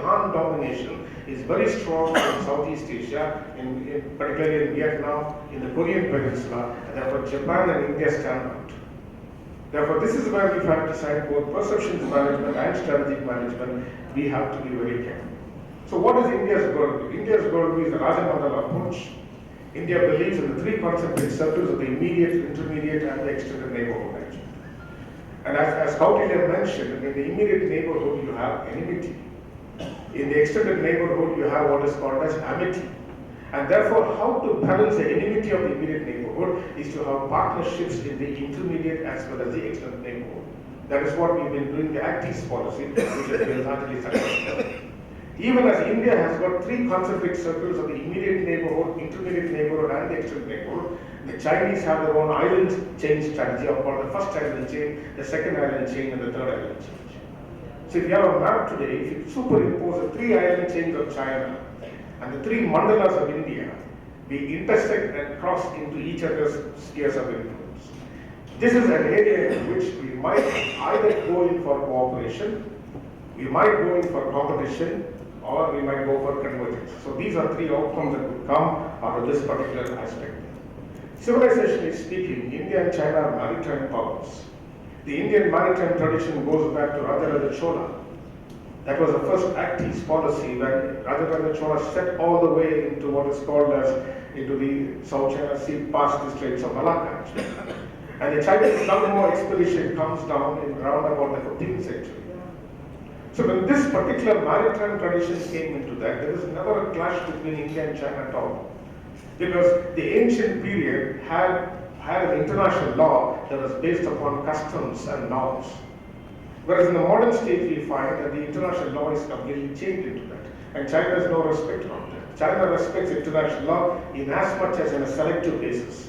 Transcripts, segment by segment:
Han domination is very strong in Southeast Asia, particularly in Vietnam, in the Korean Peninsula, and therefore Japan and India stand out. Therefore, this is where we have to decide both perceptions management and strategic management. We have to be very careful. So what is India's worldview? India's worldview is the Rajamandala approach. India believes in the three concentric circles of the immediate, intermediate, and the extended neighborhood. Actually. And as Kautilya mentioned, in the immediate neighborhood you have enmity. In the extended neighborhood you have what is called as amity. And therefore, how to balance the enmity of the immediate neighborhood is to have partnerships in the intermediate as well as the extended neighborhood. That is what we've been doing the Act East policy, which has been largely successful. Even as India has got three concentric circles of the immediate neighborhood, intermediate neighborhood, and the extended neighborhood, the Chinese have their own island chain strategy, or called the first island chain, the second island chain, and the third island chain. So if you have a map today, if you superimpose the three island chains of China and the three mandalas of India, we intersect and cross into each other's spheres of influence. This is an area in which we might either go in for cooperation, we might go in for competition, or we might go for convergence. So these are three outcomes that would come out of this particular aspect. Civilizationally speaking, India and China are maritime powers. The Indian maritime tradition goes back to Raja Chola. That was the first Act East policy when Raja Chola set all the way into what is called as into the South China Sea past the Straits of Malacca. And the Chinese Nagmo expedition comes down in around about the 15th century. So when this particular maritime tradition came into that, there was never a clash between India and China at all. Because the ancient period had an international law that was based upon customs and norms. Whereas in the modern stage, we find that the international law is completely changed into that. And China has no respect on that. China respects international law in as much as in a selective basis.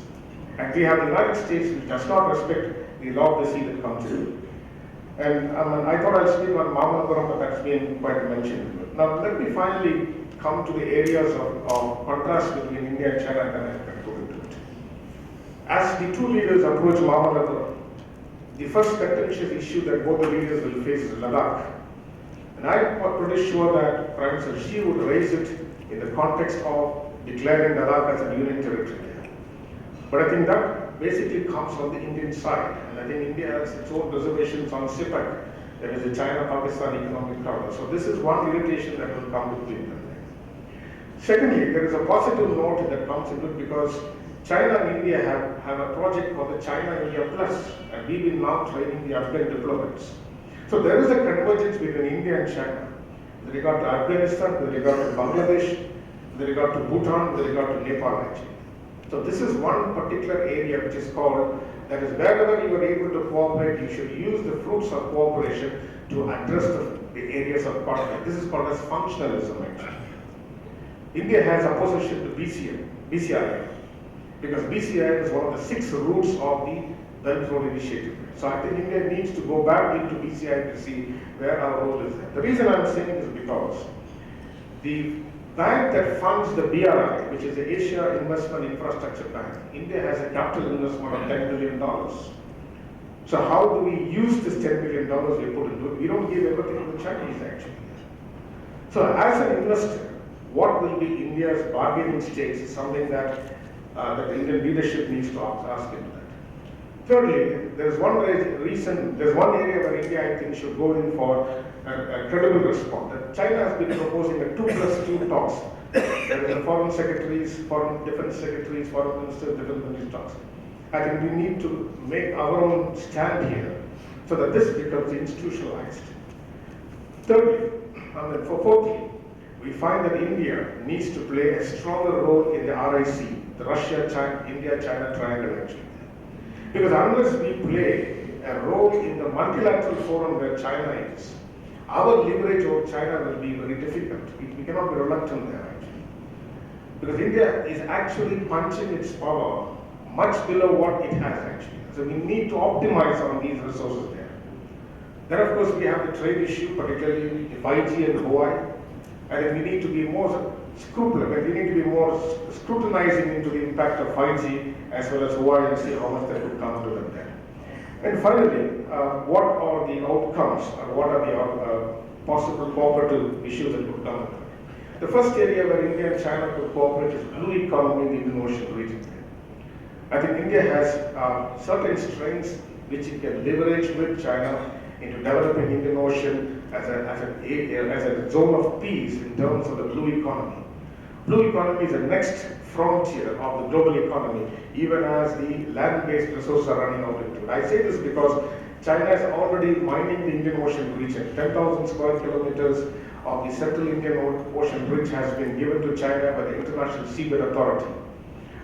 And we have the United States which does not respect the law of the sea that comes in. And I thought I'll speak on Mamallapuram, but that's been quite mentioned. Now let me finally come to the areas of contrast between India and China, and then I can go into it. As the two leaders approach Mamallapuram, the first contentious issue that both the leaders will face is Ladakh. And I'm pretty sure that Prime Minister Shri would raise it in the context of declaring Ladakh as a union territory. But I think that basically comes from the Indian side. And I think India has its own reservations on CPPR, that is the China-Pakistan Economic Corridor. So this is one irritation that will come between them. Secondly, there is a positive note that comes into it because China and India have a project called the China-India Plus, and we've been now training the Afghan diplomats. So there is a convergence between India and China with regard to Afghanistan, with regard to Bangladesh, with regard to Bhutan, with regard to Nepal actually. So this is one particular area which is called, that is wherever you are able to cooperate, you should use the fruits of cooperation to address the areas of conflict. This is called as functionalism actually. India has opposition to BCI, because BCI is one of the 6 roots of the Belt Road Initiative. So I think India needs to go back into BCI to see where our role is. The reason I'm saying this is because the bank that funds the BRI, which is the Asia Investment Infrastructure Bank, India has a capital investment of $10 billion. So how do we use this $10 billion we put into it? We don't give everything to the Chinese actually. So as an investor, what will be India's bargaining stakes is something that the Indian leadership needs to ask into that. Thirdly, there's one area where India, I think, should go in for a credible response. China has been proposing a 2+2 talks. There is the foreign secretaries, foreign defense secretaries, foreign ministers, defense ministers talks. I think we need to make our own stand here so that this becomes institutionalized. Thirdly, fourthly, we find that India needs to play a stronger role in the RIC, the Russia-India-China triangle actually. Because unless we play a role in the multilateral forum where China is, our leverage over China will be very difficult. We cannot be reluctant there actually. Because India is actually punching its power much below what it has actually. So we need to optimize on these resources there. Then of course we have the trade issue, particularly 5G and Hawaii. I think we need to be more scrupulous, we need to be more scrutinizing into the impact of 5G as well as Hawaii and see how much that would come to them there. And finally, what are the outcomes or what are possible cooperative issues that could come up. The first area where India and China could cooperate is blue economy in the Indian Ocean region. I think India has certain strengths which it can leverage with China into developing Indian Ocean as a zone of peace in terms of the blue economy. Blue economy is the next frontier of the global economy, even as the land-based resources are running out into it. I say this because China is already mining the Indian Ocean region. 10,000 square kilometers of the Central Indian Ocean Ridge has been given to China by the International Seabed Authority.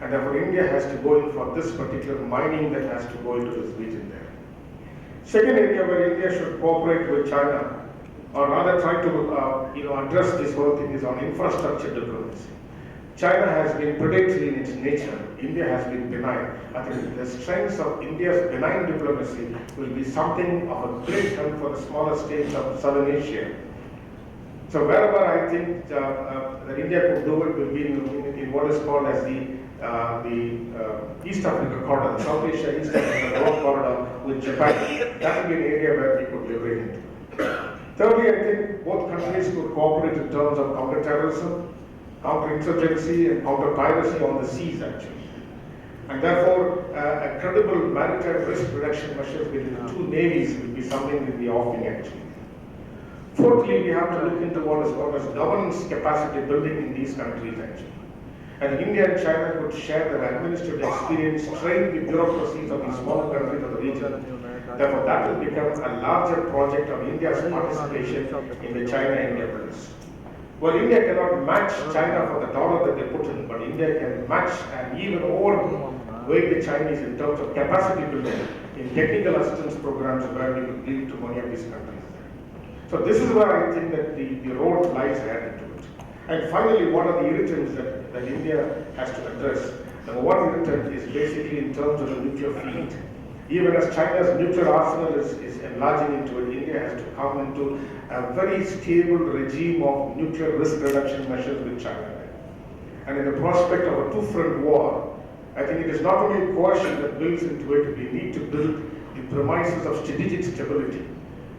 And therefore India has to go in for this particular mining that has to go into this region there. Second area where India should cooperate with China, or rather try to address this whole thing, is on infrastructure diplomacy. China has been predatory in its nature. India has been benign. I think the strengths of India's benign diplomacy will be something of a great help for the smaller states of Southern Asia. So wherever I think that India could do it will be in what is called as the East Africa corridor, the South Asia East Africa Growth corridor with Japan. That will be an area where we could leverage into. Thirdly, I think both countries could cooperate in terms of counter-terrorism, counter-insurgency, and counter-piracy on the seas actually. And therefore, a credible maritime risk reduction measures between the two navies will be something that we are offering actually. Fourthly, we have to look into what is called as governance capacity building in these countries actually. And India and China could share their administrative experience, train the bureaucracies of these smaller countries of the region. Therefore, that will become a larger project of India's participation in the China-India race. Well, India cannot match China for the dollar that they put in, but India can match and even overweight the Chinese in terms of capacity building in technical assistance programs where we will give to many of these countries. So this is where I think that the road lies ahead into it. And finally, what are the irritants that India has to address? Number one irritant is basically in terms of the nuclear field. Even as China's nuclear arsenal is enlarging into it, India has to come into a very stable regime of nuclear risk reduction measures with China. And in the prospect of a two-front war, I think it is not only coercion that builds into it, we need to build the premises of strategic stability.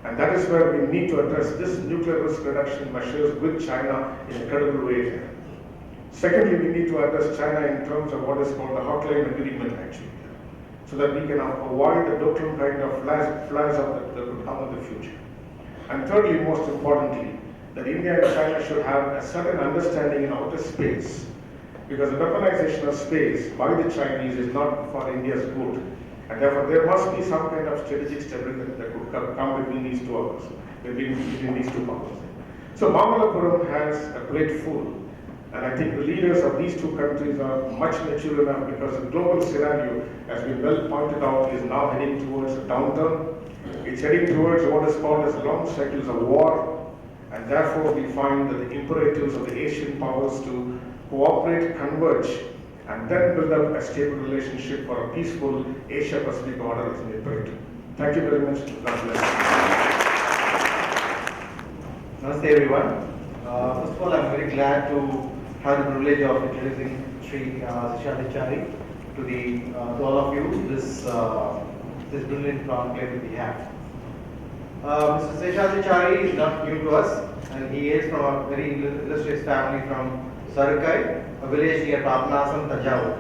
And that is where we need to address this nuclear risk reduction measures with China in a credible way. Secondly, we need to address China in terms of what is called the hotline agreement actually, so that we can avoid the different kind of flares up that will come in the future. And thirdly, most importantly, that India and China should have a certain understanding in outer space, because the weaponization of space by the Chinese is not for India's good. And therefore, there must be some kind of strategic stability that could come between these two of us, between these two powers. So Mamallapuram has a great fool, and I think the leaders of these two countries are much mature enough, because the global scenario, as we well pointed out, is now heading towards a downturn. It's heading towards what is called as long cycles of war, and therefore we find that the imperatives of the Asian powers to cooperate, converge, and then build up a stable relationship for a peaceful Asia-Pacific order is an imperative. Thank you very much. God bless. Namaste everyone. First of all, I'm very glad to have the privilege of introducing Shri Seshadri Chari to all of you this brilliant conclave that we have. Mr. Seshadri Chari is not new to us, and he is from a very illustrious family from Sarakai, a village near Papanasam, Tanjavur.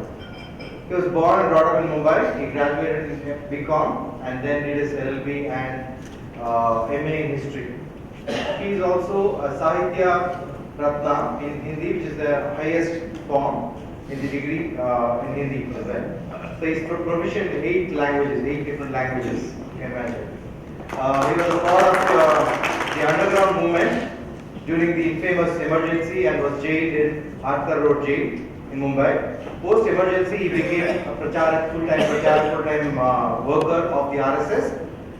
He was born and brought up in Mumbai. He graduated in BCom and then did his LLB and MA in history. He is also a Sahitya Ratna in Hindi, which is the highest form in the degree in Hindi as well. So he is proficient in 8 different languages, you can imagine. He was a part of the underground movement during the infamous emergency and was jailed in Arthur Road Jail in Mumbai. Post-emergency, he became a full-time worker of the RSS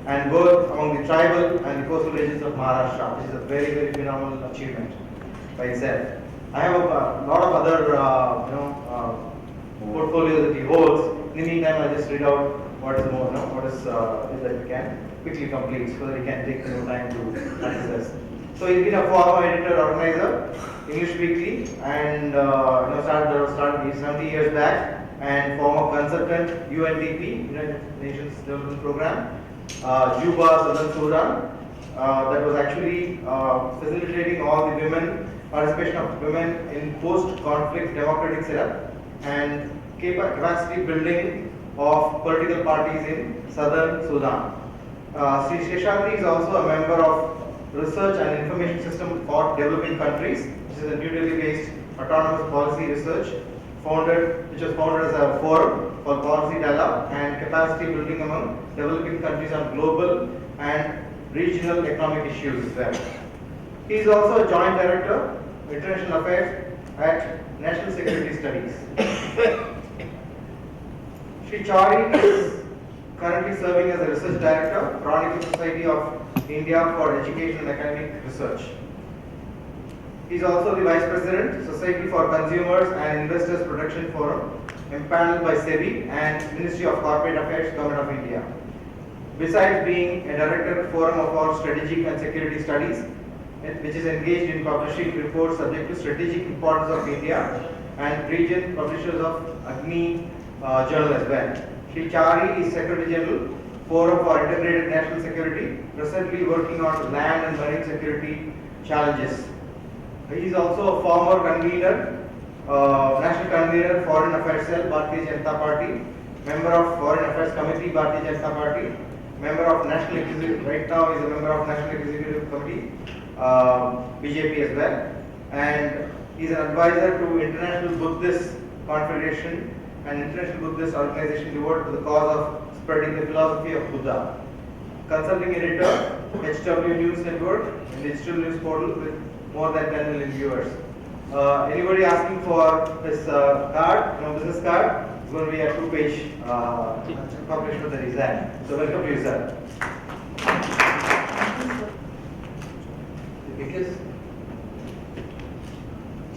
and worked among the tribal and the coastal regions of Maharashtra, which is a very, very phenomenal achievement by itself. I have a lot of other portfolios that he holds. In the meantime, I'll just read out what is that we can quickly complete so that we can take no time to access. So he's been a former editor, organizer, English Weekly, and started 70 years back, and former consultant, UNDP, United Nations Development Program, Juba, Southern Sudan, that was actually facilitating all the participation of women in post-conflict democratic setup and capacity building of political parties in southern Sudan. Shri Seshadri is also a member of Research and Information System for Developing Countries, which is a New Delhi-based autonomous policy research which was founded as a forum for policy dialogue and capacity building among developing countries on global and regional economic issues as well. He is also a joint director of international affairs at National Security Studies. Shri Chari is currently serving as a research director, Chronicle Society of India for Education and Academic Research. He is also the Vice President, Society for Consumers and Investors Protection Forum, empaneled by SEBI and Ministry of Corporate Affairs, Government of India. Besides being a director forum of our Strategic and Security Studies, which is engaged in publishing reports subject to strategic importance of India and region publishers of Agni journal as well. Shri Chari is Secretary General, Forum for Integrated National Security, presently working on land and marine security challenges. He is also a former convener, National Convener, Foreign Affairs Cell, Bharatiya Janata Party, member of Foreign Affairs Committee, Bharatiya Janata Party, member of National Executive, right now is a member of National Executive Committee, BJP as well, and he is an advisor to International Buddhist Confederation and International Buddhist Organization devoted to the cause of spreading the philosophy of Buddha. Consulting editor, HW News Network, and digital news portal with more than 10 million viewers. Anybody asking for this business card, it's going to be a 2-page publication that is there. So welcome to you, sir. The biggest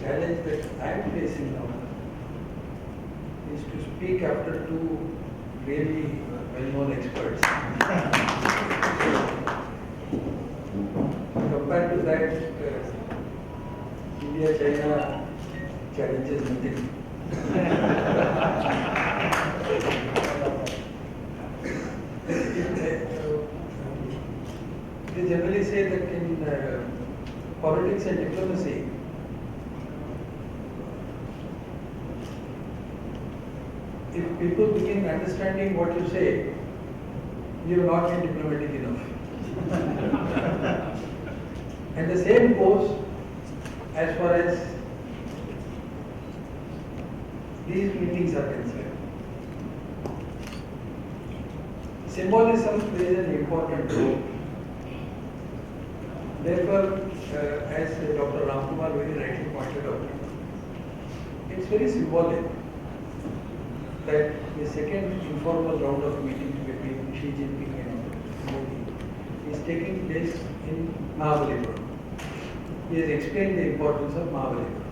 challenge that I am facing now is to speak after two really well-known experts. Compared to that, India-China challenges nothing. They generally say that in politics and diplomacy, if people begin understanding what you say, you have not been diplomatic enough. And the same goes as far as these meetings are concerned. Symbolism plays an important role. Therefore, as Dr. Ramkumar very rightly pointed out, it's very symbolic that the second informal round of meetings between Xi Jinping and Modi is taking place in Mahabalipuram. He has explained the importance of Mahabalipuram.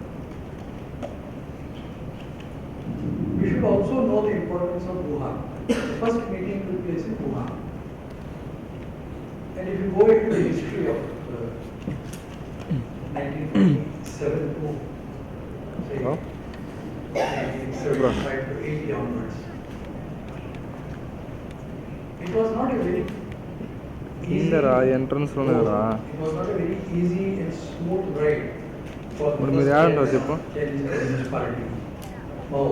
We should also know the importance of Wuhan. The first meeting took place in Wuhan. And if you go into the history of 1947 to say 1975 to 80 onwards, it was not a very easy, it was not a very easy and smooth ride for the first Chinese Communist Party, Mao.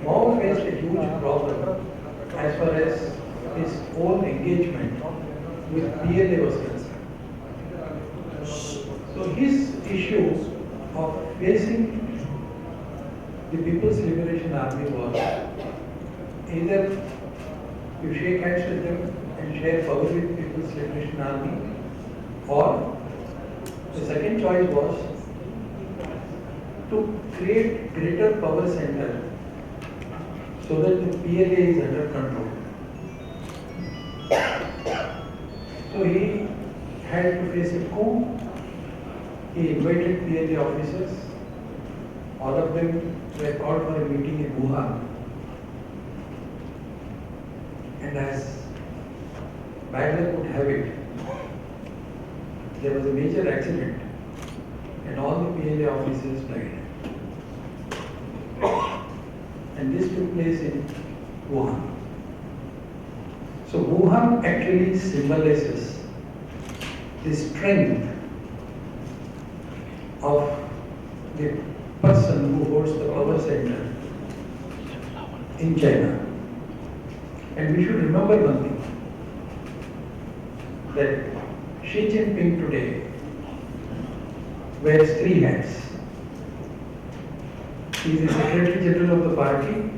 Mao faced a huge problem as far as his own engagement with PLA was concerned. So his issue of facing the People's Liberation Army was either you shake hands with them and share power with People's Liberation Army, or the second choice was to create greater power center so that the PLA is under control. So he had to face a coup. He invited PLA officers. All of them were called for a meeting in Wuhan. And as bad luck would have it, there was a major accident and all the PLA officers died. And this took place in Wuhan. So Wuhan actually symbolizes the strength of the person who holds the power center in China. And we should remember one thing, that Xi Jinping today wears three hats. He is the Secretary General of the party.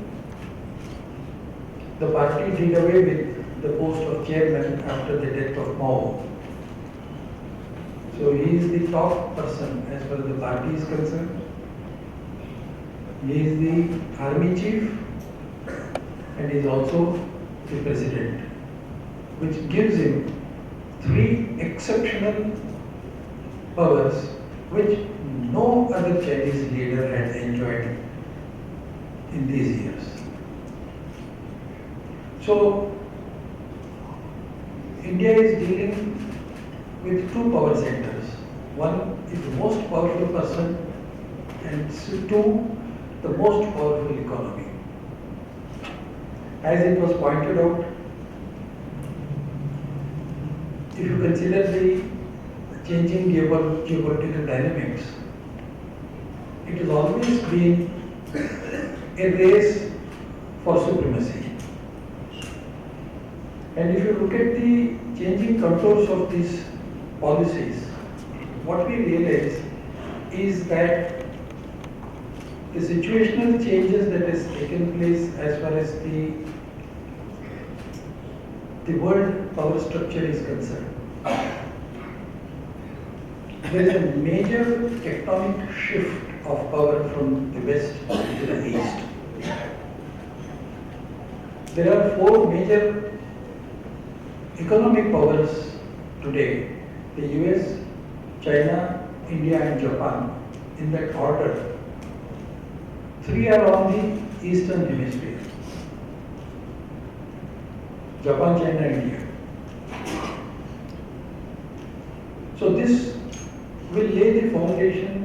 The party did away with the post of chairman after the death of Mao. So he is the top person as far as the party is concerned. He is the army chief and is also the president, which gives him three exceptional powers which no other Chinese leader had enjoyed in these years. So, India is dealing with two power centers. One is the most powerful person, and two, the most powerful economy. As it was pointed out, if you consider the changing geopolitical dynamics, it has always been a race for supremacy. And if you look at the changing contours of these policies, what we realize is that the situational changes that has taken place as far as the world power structure is concerned, there is a major tectonic shift of power from the west to the east. There are four major economic powers today: the US, China, India and Japan, in that order. Three are on the eastern hemisphere: Japan, China, India. So this will lay the foundation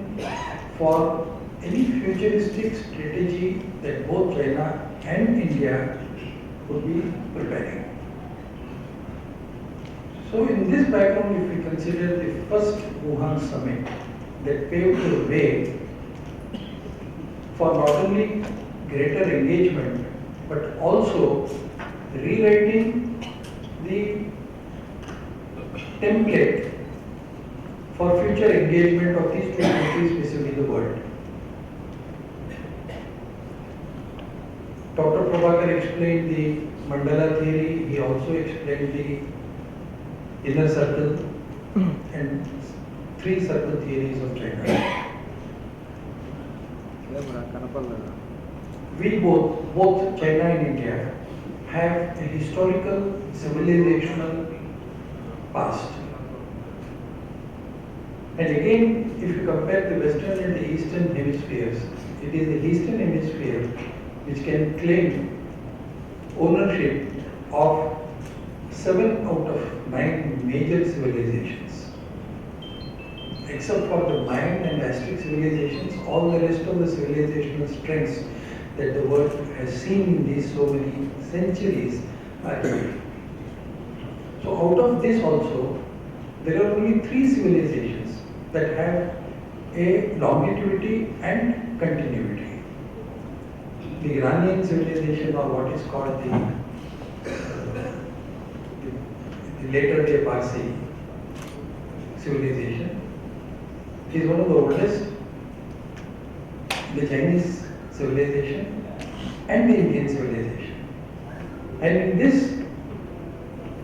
for any futuristic strategy that both China and India would be preparing. So in this background, if we consider the first Wuhan summit that paved the way for not only greater engagement but also rewriting the template for future engagement of these two countries vis-a-vis the world. Dr. Prabhakar explained the mandala theory, he also explained the inner circle and three circle theories of China. We both China and India, have a historical civilizational past. And again, if you compare the western and the eastern hemispheres, it is the eastern hemisphere which can claim ownership of 7 out of 9 major civilizations. Except for the Mayan and Aztec civilizations, all the rest of the civilizational strengths that the world has seen in these so many centuries are here. So out of this also, there are only 3 civilizations that have a longevity and continuity. The Iranian civilization, or what is called the later day Parsi civilization, is one of the oldest. The Chinese civilization and the Indian civilization. And in this,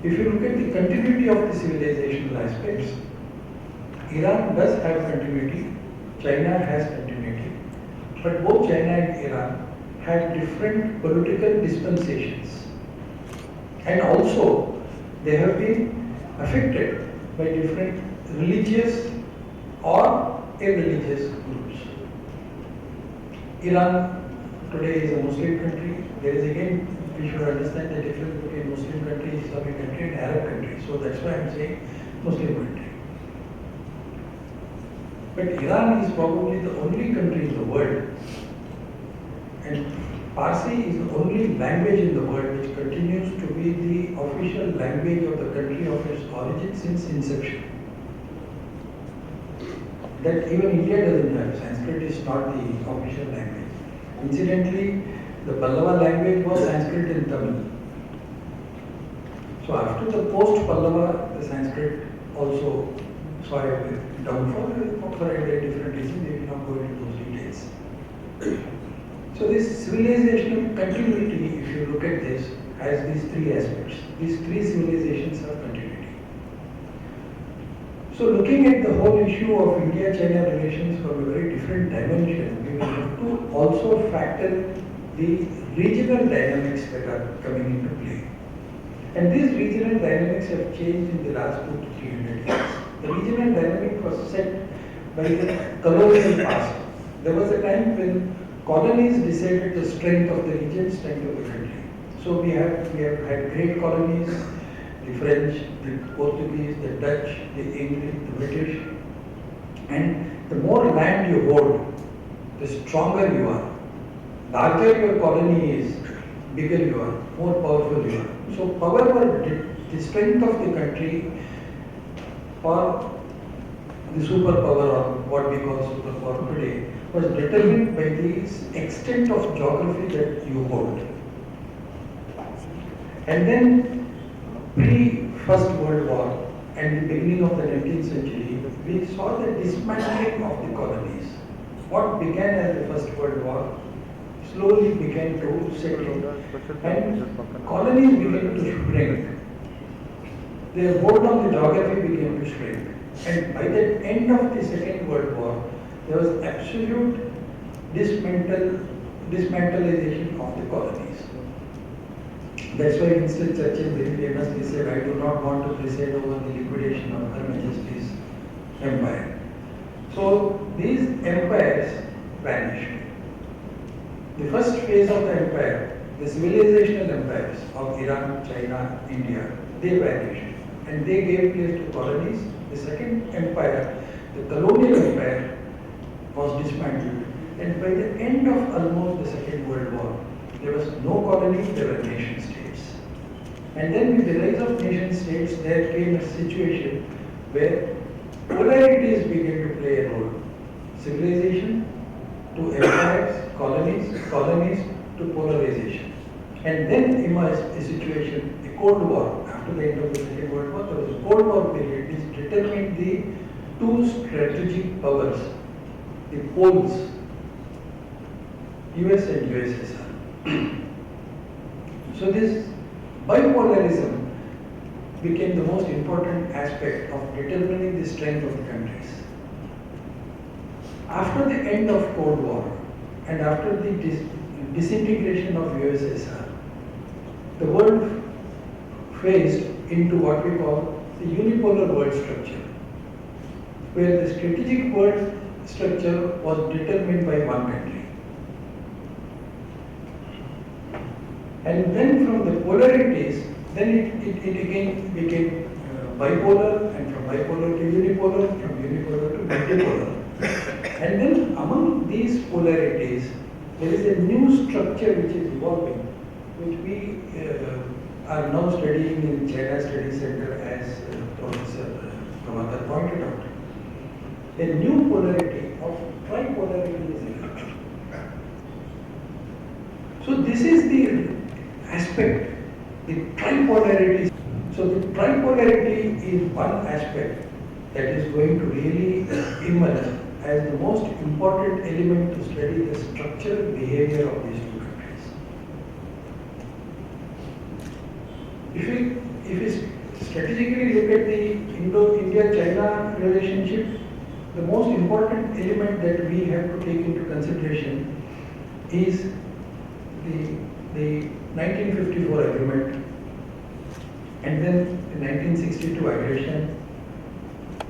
if you look at the continuity of the civilizational aspects, Iran does have continuity, China has continuity, but both China and Iran have different political dispensations. And also, they have been affected by different religious or irreligious groups. Iran today is a Muslim country. There is again, we should understand the difference between Muslim country, Islamic country and Arab country. So that's why I am saying Muslim country. But Iran is probably the only country in the world, and Parsi is the only language in the world which continues to be the official language of the country of its origin since inception. that even India doesn't have. Sanskrit is not the official language. Incidentally, the Pallava language was Sanskrit and Tamil. So after the post-Pallava, the Sanskrit also saw a downfall for a very different reason. We will not go into those details. So this civilizational continuity, if you look at this, has these three aspects. These three civilizations have continuity. So looking at the whole issue of India-China relations from a very different dimension, we will have to also factor the regional dynamics that are coming into play. And these regional dynamics have changed in the last 200 to 300 years. The regional dynamic was set by the colonial past. There was a time when colonies decided the strength of the region, strength of the country. So we have had great colonies, the French, the Portuguese, the Dutch, the English, the British. And the more land you hold, the stronger you are. Larger your colony is, bigger you are, more powerful you are. So power or the strength of the country or the superpower or what we call superpower today was determined by the extent of geography that you hold. And then pre-First World War and the beginning of the 19th century, we saw the dismantling of the colonies. What began as the First World War slowly began to settle and colonies began to shrink. Their hold on the geography began to shrink. And by the end of the Second World War, there was absolute dismantleization of the colonies. That's why Winston Churchill very famously said, I do not want to preside over the liquidation of Her Majesty's empire. So these empires vanished. The first phase of the empire, the civilizational empires of Iran, China, India, they vanished and they gave place to colonies. The second empire, the colonial empire, was dismantled, and by the end of almost the Second World War, there was no colony, there were nation states. And then with the rise of nation states, there came a situation where polarities began to play a role. Civilization to empires, colonies to polarization. And then emerged a situation, a Cold War. After the end of the Second World War, there was a Cold War period which determined the two strategic powers, the poles, US and USSR. So this bipolarism became the most important aspect of determining the strength of the countries. After the end of Cold War and after the disintegration of USSR, the world phased into what we call the unipolar world structure, where the strategic world structure was determined by one country. And then from the polarities, then it again became bipolar, and from bipolar to unipolar, from unipolar to multipolar. And then among these polarities, there is a new structure which is evolving, which we are now studying in China Study Center as Professor Prabhakar pointed out. A new polarity of tripolarity is emerging. So this is the aspect, the tripolarity. So the tripolarity is one aspect that is going to really emerge as the most important element to study the structural behavior of these two countries. If we strategically look at the Indo-India-China relationship, the most important element that we have to take into consideration is the 1954 agreement and then the 1962 aggression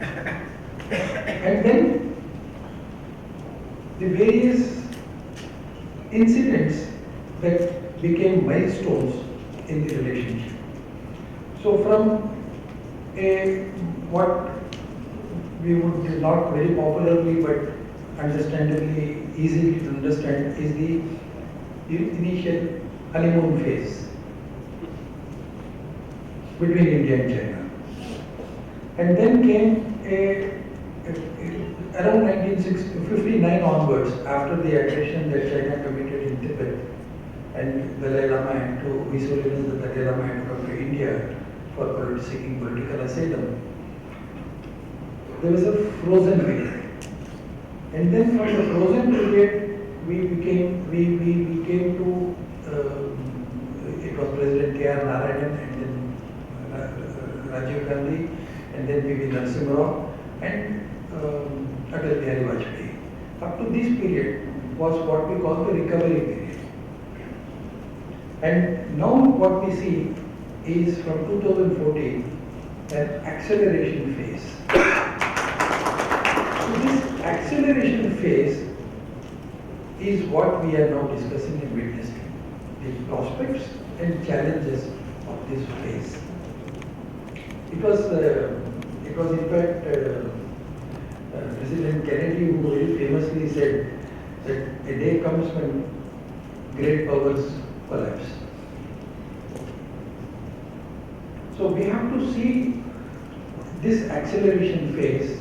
and then the various incidents that became milestones in the relationship. So from what we would not very popularly but understandably easily to understand is the initial honeymoon phase between India and China. And then came around 1959 onwards, after the aggression that China committed in Tibet, and Dalai Lama had to, His Holiness the Dalai Lama had to come to India for seeking political asylum, there was a frozen period. And then from the frozen period, we came to, it was President K.R. Narayanan and then Rajiv Gandhi and then P.V. Narasimha Rao and Atal Bihari Vajpayee. Up to this period was what we call the recovery period. And now what we see is from 2014 an acceleration phase. So this acceleration phase is what we are now discussing and witnessing, the prospects and challenges of this phase. It was in fact President Kennedy who very famously said that a day comes when great powers collapse. So we have to see this acceleration phase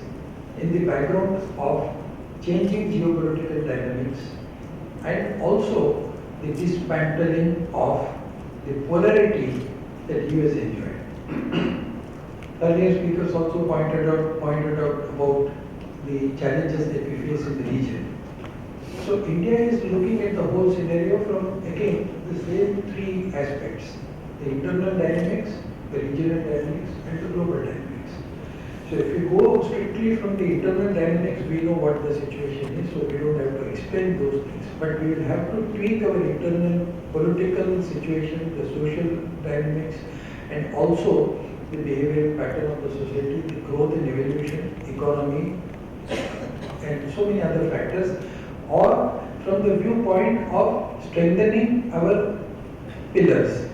in the background of changing geopolitical dynamics and also the dismantling of the polarity that US enjoyed. Earlier speakers also pointed out about the challenges that we face in the region. So India is looking at the whole scenario from, again, the same three aspects: the internal dynamics, the regional dynamics, and the global dynamics. So if we go strictly from the internal dynamics, we know what the situation is, so we don't have to explain those things. But we will have to tweak our internal political situation, the social dynamics, and also the behavioral pattern of the society, the growth and evolution, economy, and so many other factors, or from the viewpoint of strengthening our pillars,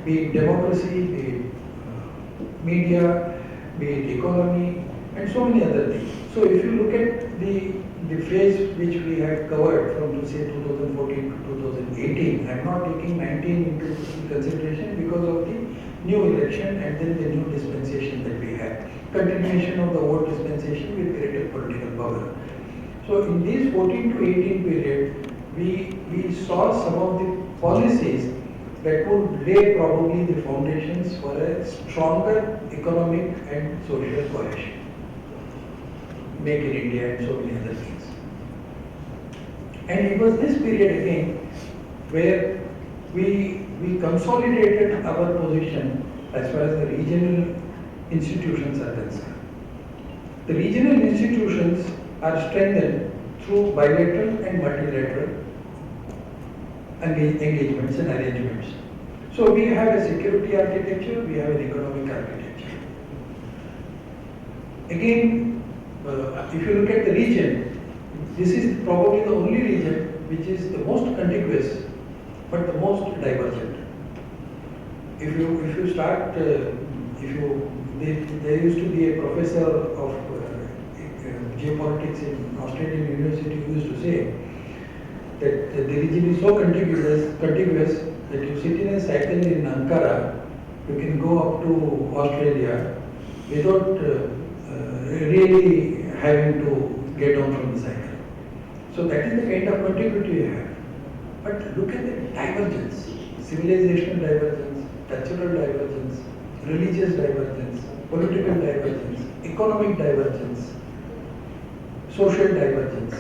be it democracy, be it media, be it economy, and so many other things. So if you look at the phase which we have covered from say 2014 to 2018, I am not taking 19 into consideration because of the new election and then the new dispensation that we have. Continuation of the old dispensation with greater political power. So in this 14 to 18 period, we saw some of the policies that would lay probably the foundations for a stronger economic and social cohesion. Make in India and so many other things. And it was this period again where we consolidated our position as far as the regional institutions are concerned. The regional institutions are strengthened through bilateral and multilateral engagements and arrangements. So we have a security architecture, we have an economic architecture. Again, if you look at the region, this is probably the only region which is the most contiguous but the most divergent. If you start, there used to be a professor of geopolitics in Australian University who used to say that the region is so contiguous that you sit in a cycle in Ankara, you can go up to Australia without really having to get down from the cycle. So that is the kind of contiguity we have. But look at the divergence, civilizational divergence, cultural divergence, religious divergence, political divergence, economic divergence, social divergence.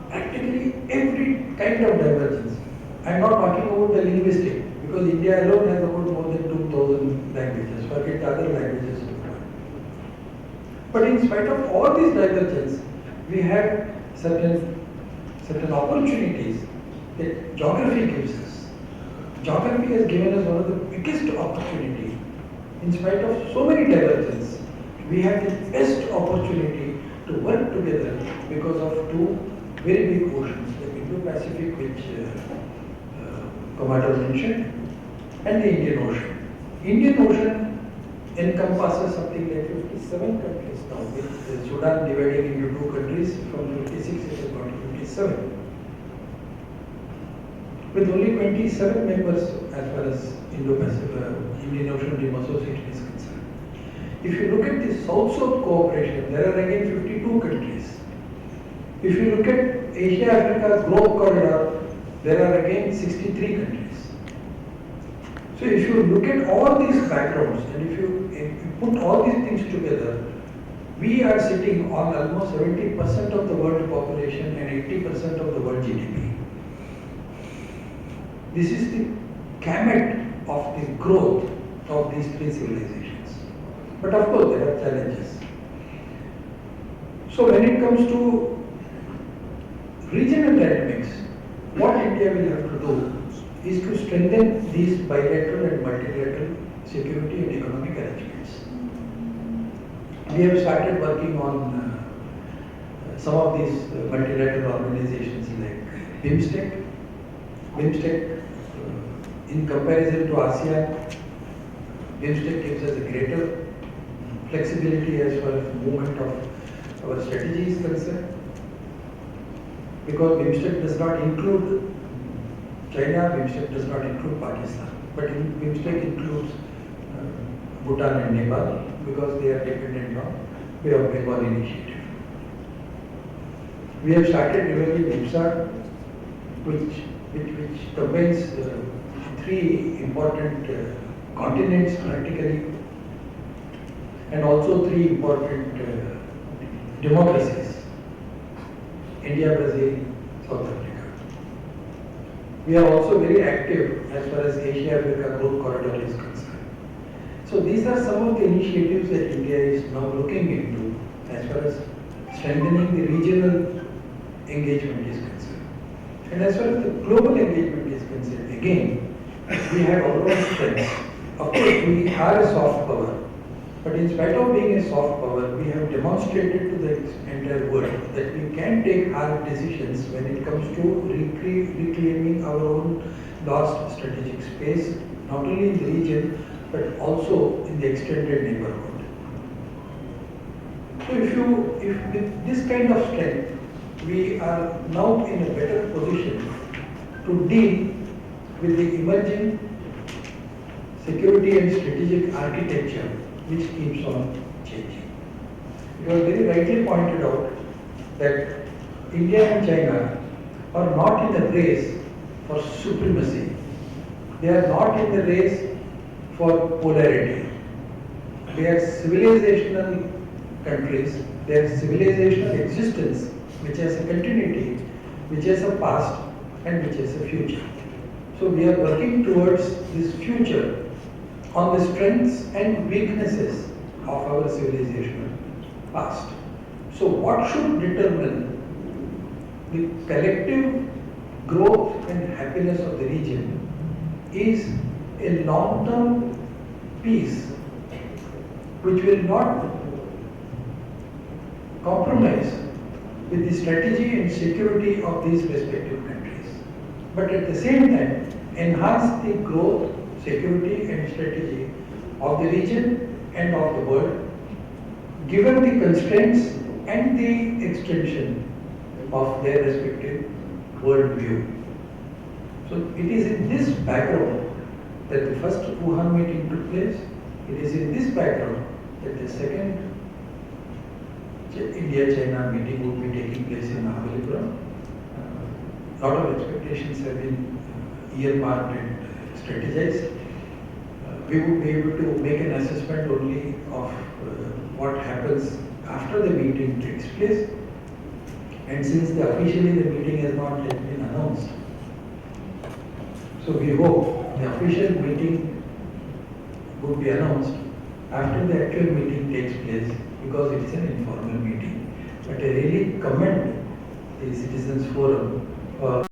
Practically every kind of divergence. I am not talking about the linguistic, because India alone has about more than 2,000 languages, forget the other languages. But in spite of all these divergences, we have certain opportunities that geography gives us. Geography has given us one of the biggest opportunities. In spite of so many divergences, we have the best opportunity to work together because of two very big oceans, the Indo-Pacific, which Commander mentioned, and the Indian Ocean. Indian Ocean encompasses something like 57 countries now, with Sudan dividing into two countries. From 56 it has gone to 57. With only 27 members as far as Indo-Pacific, Indian Ocean Rim Association is concerned. If you look at the South-South cooperation, there are again 52 countries. If you look at Asia-Africa Growth Corridor, there are again 63 countries. So if you look at all these backgrounds and if you put all these things together, we are sitting on almost 70% of the world population and 80% of the world GDP. This is the gamut of the growth of these three civilizations. But of course, there are challenges. So when it comes to regional dynamics, what India will have to do is to strengthen these bilateral and multilateral security and economic arrangements. We have started working on some of these multilateral organizations like BIMSTEC. BIMSTEC, in comparison to ASEAN, BIMSTEC gives us a greater flexibility as far as movement of our strategy is concerned. Because BIMSTEC does not include China, BIMSTEC does not include Pakistan, but BIMSTEC includes Bhutan and Nepal because they are dependent on Bay of Bengal initiative. We have started developing IMSA, which combines three important continents practically and also three important democracies, India, Brazil, South Africa. We are also very active as far as Asia-Africa Growth Corridor is concerned. So these are some of the initiatives that India is now looking into as far as strengthening the regional engagement is concerned. And as far as the global engagement is concerned, again, we have our own strengths. Of course, we are a soft power, but in spite of being a soft power, we have demonstrated to the entire world that we can take hard decisions when it comes to reclaiming our own lost strategic space, not only in the region, but also in the extended neighborhood. So if with this kind of strength, we are now in a better position to deal with the emerging security and strategic architecture which keeps on changing. You have very rightly pointed out that India and China are not in the race for supremacy. They are not in the race for polarity. They are civilizational countries, they are civilizational existence which has a continuity, which has a past and which has a future. So we are working towards this future on the strengths and weaknesses of our civilizational past. So what should determine the collective growth and happiness of the region is a long-term peace which will not compromise with the strategy and security of these respective countries, but at the same time enhance the growth, security and strategy of the region and of the world, given the constraints and the extension of their respective world view. So it is in this background that the first Wuhan meeting took place. It is in this background that the second India-China meeting would be taking place in Mahabalipuram. A lot of expectations have been earmarked and strategized. We would be able to make an assessment only of what happens after the meeting takes place. And since officially the meeting has not yet been announced, so we hope the official meeting would be announced after the actual meeting takes place, because it is an informal meeting. But I really commend the Citizens Forum for